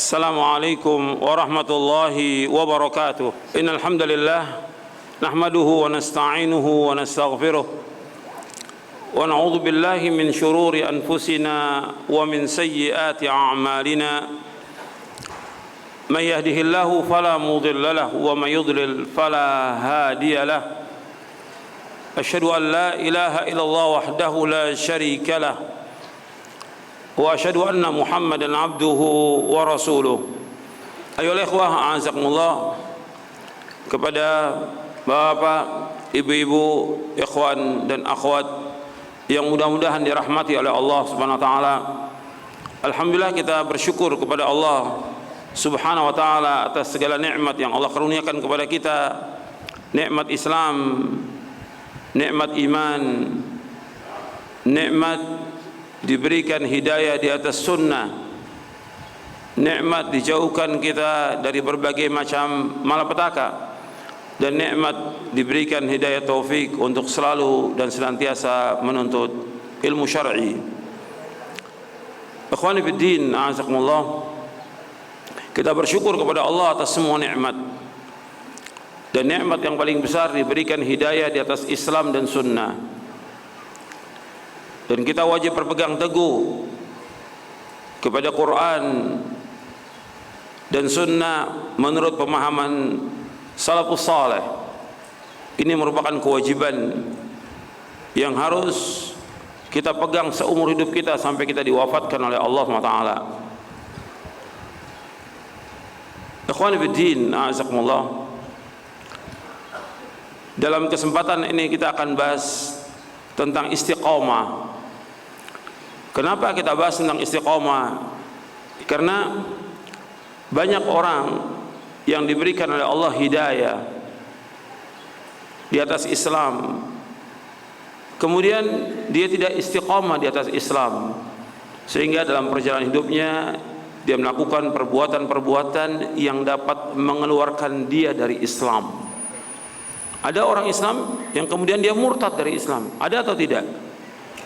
السلام عليكم ورحمة الله وبركاته. إن الحمد لله نحمده ونستعينه ونستغفره ونعوذ بالله من شرور أنفسنا ومن سيئات أعمالنا. من يهده الله فلا مضل له ومن يضلل فلا هادي له. أشهد أن لا إله إلا الله وحده لا شريك له وأشهد أن محمدا عبده ورسوله. Ayolah ikhwah, a'azakumullah, kepada bapak, ibu-ibu, ikhwan dan akhwat yang mudah-mudahan dirahmati oleh Allah Subhanahu wa taala. Alhamdulillah, kita bersyukur kepada Allah Subhanahu wa taala atas segala nikmat yang Allah karuniakan kepada kita. Nikmat Islam, nikmat iman, nikmat diberikan hidayah di atas sunnah, nikmat dijauhkan kita dari berbagai macam malapetaka, dan nikmat diberikan hidayah taufik untuk selalu dan senantiasa menuntut ilmu syar'i. Ikhwani fid din, a'azakumullah, kita bersyukur kepada Allah atas semua nikmat, dan nikmat yang paling besar diberikan hidayah di atas Islam dan sunnah. Dan kita wajib berpegang teguh kepada Quran dan sunnah menurut pemahaman salafus saleh. Ini merupakan kewajiban yang harus kita pegang seumur hidup kita sampai kita diwafatkan oleh Allah SWT. Ikhwani fiddin, a'azakumullah, dalam kesempatan ini kita akan bahas tentang istiqamah. Kenapa kita bahas tentang istiqamah? Karena banyak orang yang diberikan oleh Allah hidayah di atas Islam, kemudian dia tidak istiqamah di atas Islam, sehingga dalam perjalanan hidupnya dia melakukan perbuatan-perbuatan yang dapat mengeluarkan dia dari Islam. Ada orang Islam yang kemudian dia murtad dari Islam. Ada atau tidak?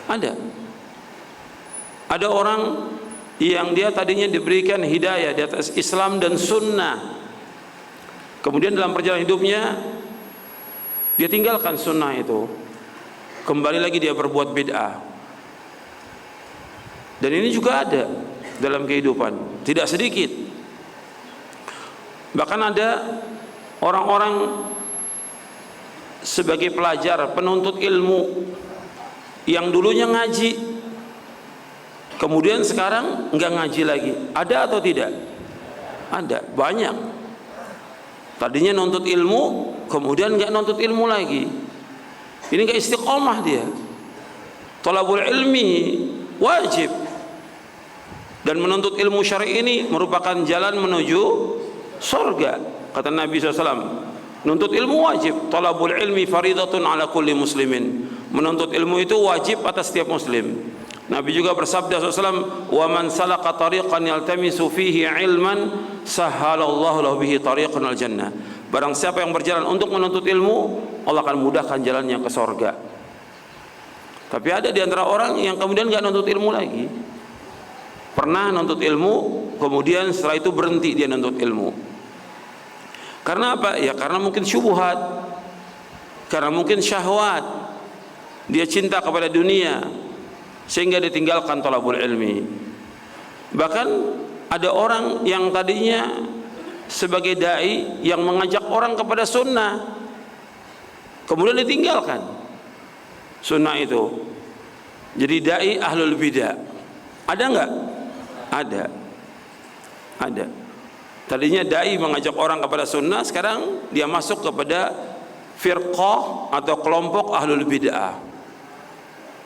Ada. Ada orang yang dia tadinya diberikan hidayah di atas Islam dan sunnah, kemudian dalam perjalanan hidupnya dia tinggalkan sunnah itu, kembali lagi dia berbuat bid'ah. Dan ini juga ada dalam kehidupan, tidak sedikit. Bahkan ada orang-orang sebagai pelajar, penuntut ilmu yang dulunya ngaji, kemudian sekarang enggak ngaji lagi. Ada atau tidak? Ada, banyak. Tadinya nuntut ilmu, kemudian enggak nuntut ilmu lagi. Ini enggak istiqomah dia. Thalabul ilmi wajib. Dan menuntut ilmu syar'i ini merupakan jalan menuju surga. Kata Nabi SAW, menuntut ilmu wajib. Thalabul ilmi faridatun ala kulli muslimin. Menuntut ilmu itu wajib atas setiap muslim. Nabi juga bersabda SAW, wa man salaka tariqan yaltamisu fihi ilman sahhalallahu lahu bihi tariqan al jannah. Barang siapa yang berjalan untuk menuntut ilmu, Allah akan mudahkan jalannya ke surga. Tapi ada di antara orang yang kemudian enggak nuntut ilmu lagi. Pernah nuntut ilmu, kemudian setelah itu berhenti dia nuntut ilmu. Karena apa? Ya karena mungkin syubhat, karena mungkin syahwat. Dia cinta kepada dunia, sehingga ditinggalkan thalabul ilmi. Bahkan ada orang yang tadinya sebagai dai yang mengajak orang kepada sunnah, kemudian ditinggalkan sunnah itu, jadi dai ahlul bidah. Ada enggak? Ada. Tadinya dai mengajak orang kepada sunnah, sekarang dia masuk kepada firqah atau kelompok ahlul bidah.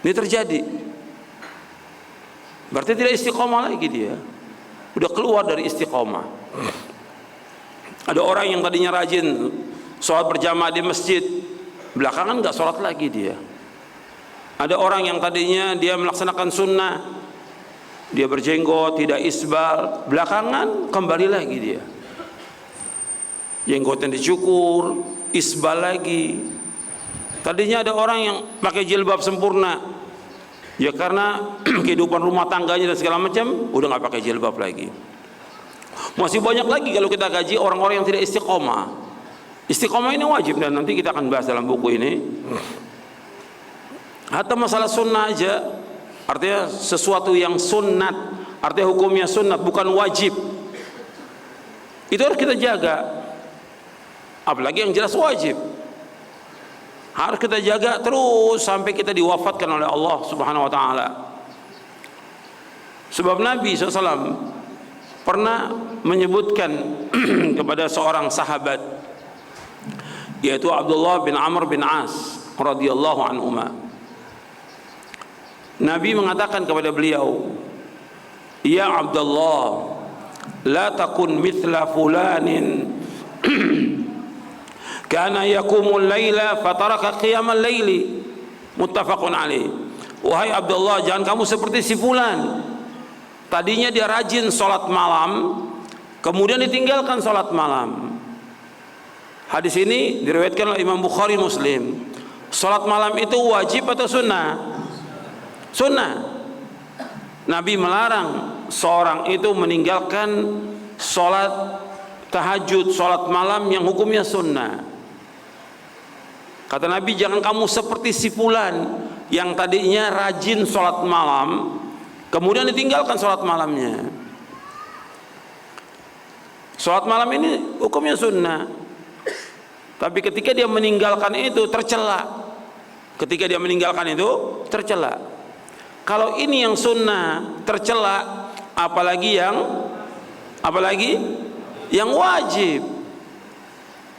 Ini terjadi. Berarti tidak istiqomah lagi dia. Udah keluar dari istiqomah. Ada orang yang tadinya rajin sholat berjamaah di masjid, belakangan enggak sholat lagi dia. Ada orang yang tadinya dia melaksanakan sunnah, dia berjenggot, tidak isbal, belakangan kembali lagi dia. Jenggotnya dicukur, isbal lagi. Tadinya ada orang yang pakai jilbab sempurna, ya karena kehidupan rumah tangganya dan segala macam, udah nggak pakai jilbab lagi. Masih banyak lagi kalau kita kaji orang-orang yang tidak istiqomah. Istiqomah ini wajib dan nanti kita akan bahas dalam buku ini. Hatta masalah sunnah aja, artinya sesuatu yang sunnat, artinya hukumnya sunnat bukan wajib, itu harus kita jaga. Apalagi yang jelas wajib, harus kita jaga terus sampai kita diwafatkan oleh Allah Subhanahu wa taala. Sebab Nabi SAW pernah menyebutkan kepada seorang sahabat, yaitu Abdullah bin Amr bin As radhiyallahu anhuma. Nabi mengatakan kepada beliau, "Ya Abdullah, la takun mithla fulanin kana yaqumul laila fataraka qiyamal laili." Muttafaqun alaih. Wahai Abdullah, jangan kamu seperti si fulan. Tadinya dia rajin salat malam, kemudian ditinggalkan salat malam. Hadis ini diriwayatkan oleh Imam Bukhari Muslim. Salat malam itu wajib atau sunnah? Sunnah. Nabi melarang seorang itu meninggalkan salat tahajud, salat malam yang hukumnya sunnah. Kata Nabi, jangan kamu seperti si fulan yang tadinya rajin salat malam, kemudian ditinggalkan salat malamnya. Salat malam ini hukumnya sunnah, tapi ketika dia meninggalkan itu tercela. Ketika dia meninggalkan itu tercela. Kalau ini yang sunnah tercela, apalagi yang wajib.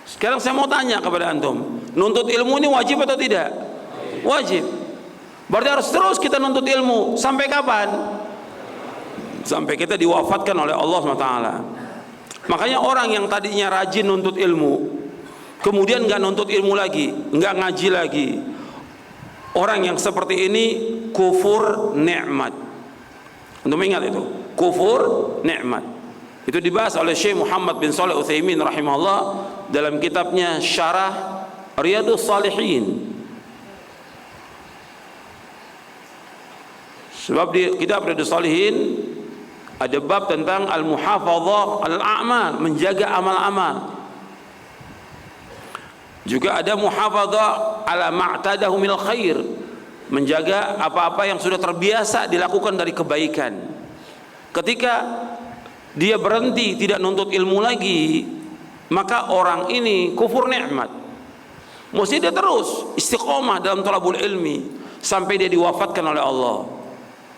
Sekarang saya mau tanya kepada antum, nuntut ilmu ini wajib atau tidak? Wajib. Berarti harus terus kita nuntut ilmu sampai kapan? Sampai kita diwafatkan oleh Allah SWT. Makanya orang yang tadinya rajin nuntut ilmu, kemudian nggak nuntut ilmu lagi, nggak ngaji lagi, orang yang seperti ini kufur nikmat. Untuk ingat itu, kufur nikmat. Itu dibahas oleh Syekh Muhammad bin Shalih Utsaimin rahimahullah dalam kitabnya Syarah Riyadhus Shalihin. Sebab di kitab Riyadhus Shalihin ada bab tentang al-muhafadzah al-a'mal, menjaga amal-amal. Juga ada muhafadzah ala ma'tadahu minal khair, menjaga apa-apa yang sudah terbiasa dilakukan dari kebaikan. Ketika dia berhenti tidak nuntut ilmu lagi, maka orang ini kufur nikmat. Mesti dia terus istiqomah dalam thalabul ilmi sampai dia diwafatkan oleh Allah.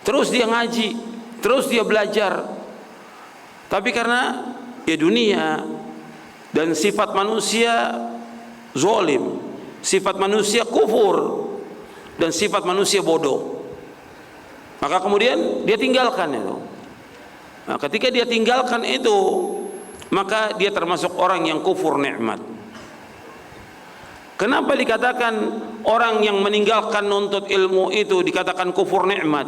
Terus dia ngaji, terus dia belajar. Tapi karena ya dunia dan sifat manusia zalim, sifat manusia kufur, dan sifat manusia bodoh, maka kemudian dia tinggalkan itu. Nah, ketika dia tinggalkan itu, maka dia termasuk orang yang kufur nikmat. Kenapa dikatakan orang yang meninggalkan nuntut ilmu itu dikatakan kufur nikmat?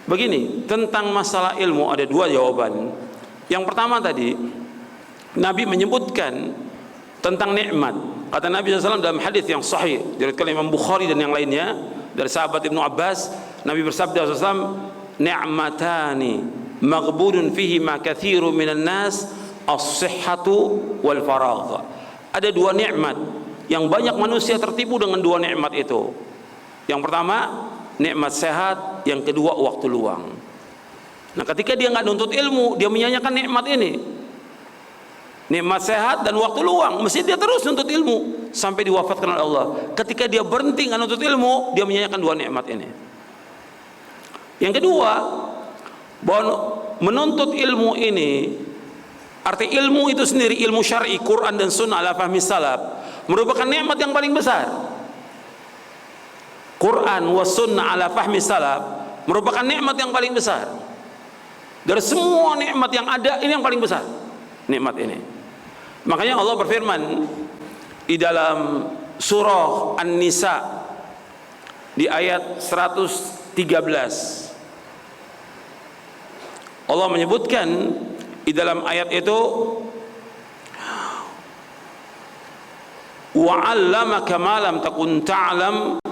Begini, tentang masalah ilmu ada dua jawaban. Yang pertama tadi, Nabi menyebutkan tentang nikmat. Kata Nabi SAW dalam hadis yang sahih diriwayatkan Imam Bukhari dan yang lainnya dari sahabat Ibnu Abbas, Nabi bersabda SAW, ni'matani maghbunun fihi ma kathiru minan nas as-sihhatu wal faragh. Ada dua nikmat yang banyak manusia tertipu dengan dua nikmat itu. Yang pertama nikmat sehat, yang kedua waktu luang. Nah, ketika dia nggak nuntut ilmu, dia menyanyikan nikmat ini, nikmat sehat dan waktu luang, mesti dia terus nuntut ilmu sampai diwafatkan oleh Allah. Ketika dia berhenti nggak nuntut ilmu, dia menyanyikan dua nikmat ini. Yang kedua, bahwa menuntut ilmu ini, arti ilmu itu sendiri, ilmu syar'i, Quran dan Sunnah ala fahmi salaf, merupakan nikmat yang paling besar. Quran wa Sunnah ala fahmi salaf merupakan nikmat yang paling besar. Dari semua nikmat yang ada, ini yang paling besar, nikmat ini. Makanya Allah berfirman di dalam surah An-Nisa di ayat 113. Allah menyebutkan di dalam ayat itu, wa 'allamaka ma lam takun ta'lam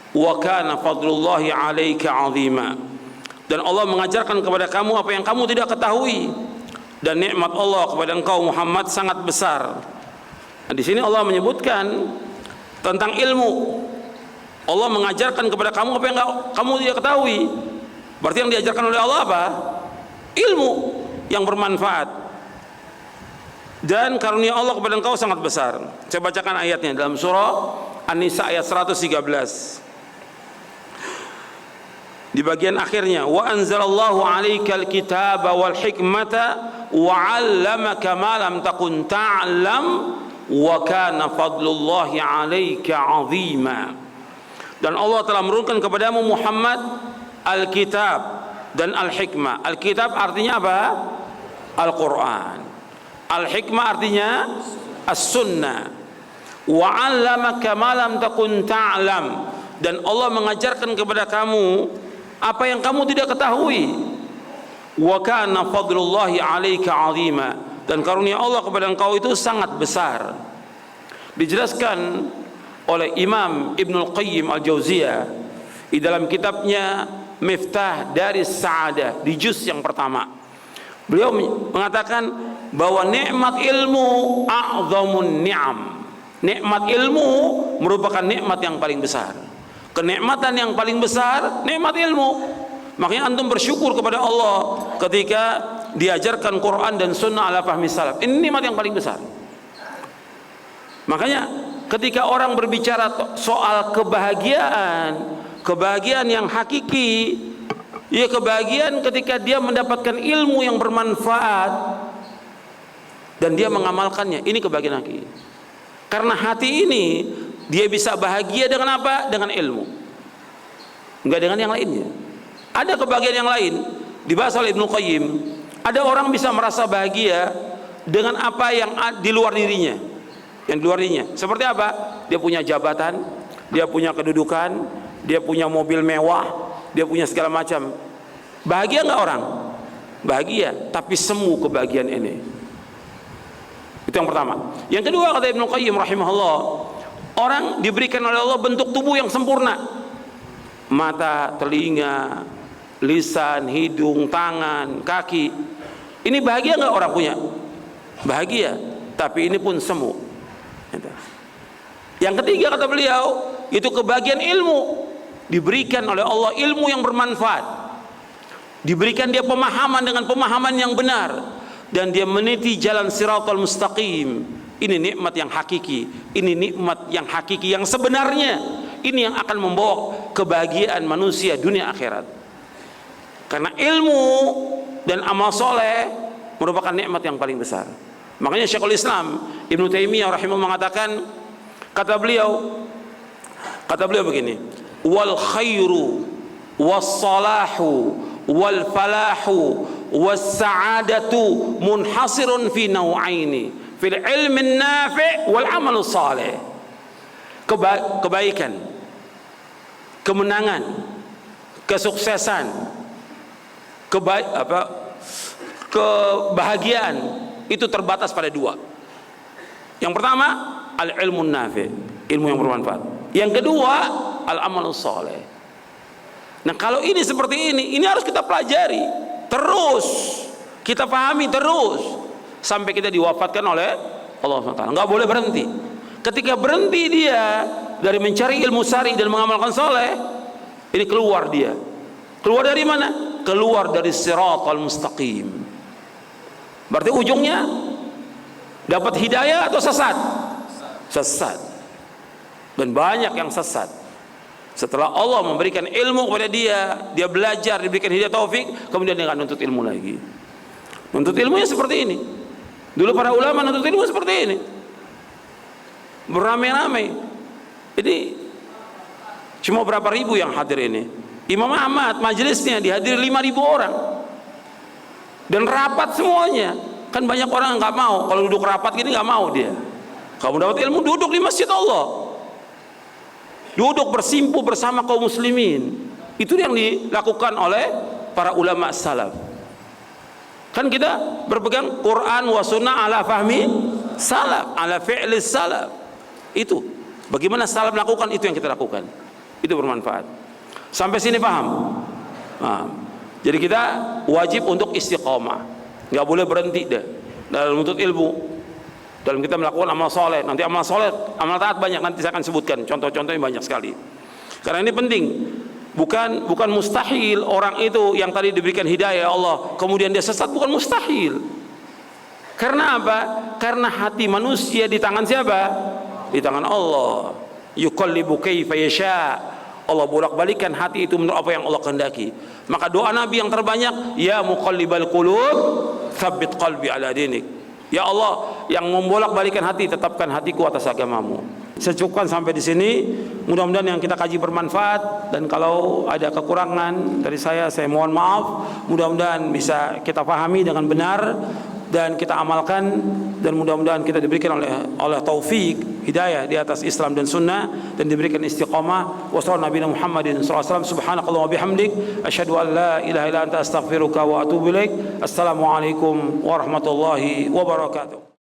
wa kana fadlullahi 'alaika 'azima. Dan Allah mengajarkan kepada kamu apa yang kamu tidak ketahui. dan nikmat Allah kepada engkau Muhammad sangat besar. Nah, di sini Allah menyebutkan tentang ilmu. Allah mengajarkan kepada kamu apa yang kamu tidak ketahui. Berarti yang diajarkan oleh Allah apa? Ilmu yang bermanfaat. Dan karunia Allah kepada engkau sangat besar. Saya bacakan ayatnya dalam surah An-Nisa ayat 113. Di bagian akhirnya, wa anzalallahu 'alaikal kitaba wal hikmata wa 'allamaka ma lam takun ta'lam wa kana fadlullahi 'alaika 'azima. Dan Allah telah menurunkan kepadamu Muhammad Alkitab dan Al-Hikmah. Alkitab artinya apa? Al-Quran. Al-Hikmah artinya As-Sunnah. Wa 'allamaka ma lam takun ta'lam. Dan Allah mengajarkan kepada kamu apa yang kamu tidak ketahui. Wa kana fadlullahi 'alaika 'azima. Dan karunia Allah kepada engkau itu sangat besar. Dijelaskan oleh Imam Ibnul Qayyim Al-Jauziyah di dalam kitabnya Miftah Daris Sa'adah di juz yang pertama. Beliau mengatakan bahwa nikmat ilmu a'zamun ni'am. Nikmat ilmu merupakan nikmat yang paling besar. Kenikmatan yang paling besar nikmat ilmu. Makanya antum bersyukur kepada Allah ketika diajarkan Quran dan Sunnah ala fahmi salaf. Ini nikmat yang paling besar. Makanya ketika orang berbicara soal kebahagiaan yang hakiki, ya kebahagiaan ketika dia mendapatkan ilmu yang bermanfaat dan dia mengamalkannya. Ini kebahagiaan hakiki. Karena hati ini dia bisa bahagia dengan apa? Dengan ilmu. Enggak dengan yang lainnya. Ada kebahagiaan yang lain dibahas oleh Ibnu Qayyim. Ada orang bisa merasa bahagia dengan apa yang di luar dirinya. Yang di luar dirinya. Seperti apa? Dia punya jabatan, dia punya kedudukan, dia punya mobil mewah, dia punya segala macam. Bahagia enggak orang? Bahagia, tapi semu kebahagiaan ini. Itu yang pertama. Yang kedua, kata Ibnu Qayyim rahimahullah, orang diberikan oleh Allah bentuk tubuh yang sempurna. Mata, telinga, lisan, hidung, tangan, kaki. Ini bahagia enggak orang punya? Bahagia, tapi ini pun semu. Yang ketiga, kata beliau, itu kebahagiaan ilmu. Diberikan oleh Allah ilmu yang bermanfaat. Diberikan dia pemahaman dengan pemahaman yang benar. Dan dia meniti jalan siratal mustaqim. Ini nikmat yang hakiki. Ini nikmat yang hakiki yang sebenarnya. Ini yang akan membawa kebahagiaan manusia dunia akhirat. Karena ilmu dan amal soleh merupakan nikmat yang paling besar. Makanya Syekhul Islam Ibnu Taimiyah rahimahullah mengatakan, kata beliau begini, wal khairu was salahu wal falahu was-sa'adatu munhasirun fi naw'aini fil ilmi nafi' wal amal salih. Kebaikan, kemenangan, kesuksesan, kebahagiaan itu terbatas pada dua. Yang pertama, al-ilmu nafi', ilmu yang bermanfaat. Yang kedua, al-amal salih. Nah, kalau ini seperti ini harus kita pelajari terus, kita pahami terus sampai kita diwafatkan oleh Allah SWT. Nggak boleh berhenti. Ketika berhenti dia dari mencari ilmu syar'i dan mengamalkan soleh, ini keluar dia. Keluar dari mana? Keluar dari siratal mustaqim. Berarti ujungnya dapat hidayah atau sesat? Sesat. Dan banyak yang sesat. Setelah Allah memberikan ilmu kepada dia belajar, diberikan hidayah taufik, kemudian dia akan nuntut ilmu lagi. Nuntut ilmunya seperti ini. Dulu para ulama nuntut ilmu seperti ini. Beramai-ramai. Jadi cuma berapa ribu yang hadir ini. Imam Ahmad majelisnya dihadiri 5.000 orang. Dan rapat semuanya. Kan banyak orang yang nggak mau. Kalau duduk rapat gini nggak mau dia. Kamu dapat ilmu, duduk di masjid Allah. Duduk bersimpu bersama kaum muslimin. Itu yang dilakukan oleh para ulama salaf. Kan kita berpegang Quran wa sunnah ala fahmi salaf, ala fi'li salaf. Itu bagaimana salaf melakukan, itu yang kita lakukan. Itu bermanfaat. Sampai sini paham? Paham. Jadi kita wajib untuk istiqomah. nggak boleh berhenti deh dalam menuntut ilmu, dalam kita melakukan amal soleh. Nanti amal soleh, amal taat banyak, nanti saya akan sebutkan contoh-contohnya banyak sekali. Karena ini penting. Bukan mustahil orang itu yang tadi diberikan hidayah Allah kemudian dia sesat, bukan mustahil. Karena apa? Karena hati manusia di tangan siapa? Di tangan Allah. Yuqallibu kaifa yasha. Allah bolak-balikan hati itu menurut apa yang Allah kehendaki. Maka doa Nabi yang terbanyak, ya muqallibal qulub, tsabbit qalbi ala dinik. Ya Allah yang membolak-balikan hati, tetapkan hatiku atas agamamu. Saya cukupkan sampai di sini. Mudah-mudahan yang kita kaji bermanfaat, dan kalau ada kekurangan dari saya mohon maaf. Mudah-mudahan bisa kita pahami dengan benar dan kita amalkan, dan mudah-mudahan kita diberikan oleh taufik hidayah di atas Islam dan sunnah, dan diberikan istiqamah. Wassallallahu Nabi Muhammadin sallallahu alaihi wasallam. Subhanakallah wa bihamdik, asyhadu an la ilaha illa anta astaghfiruka wa atubu ilaik. Assalamualaikum warahmatullahi wabarakatuh.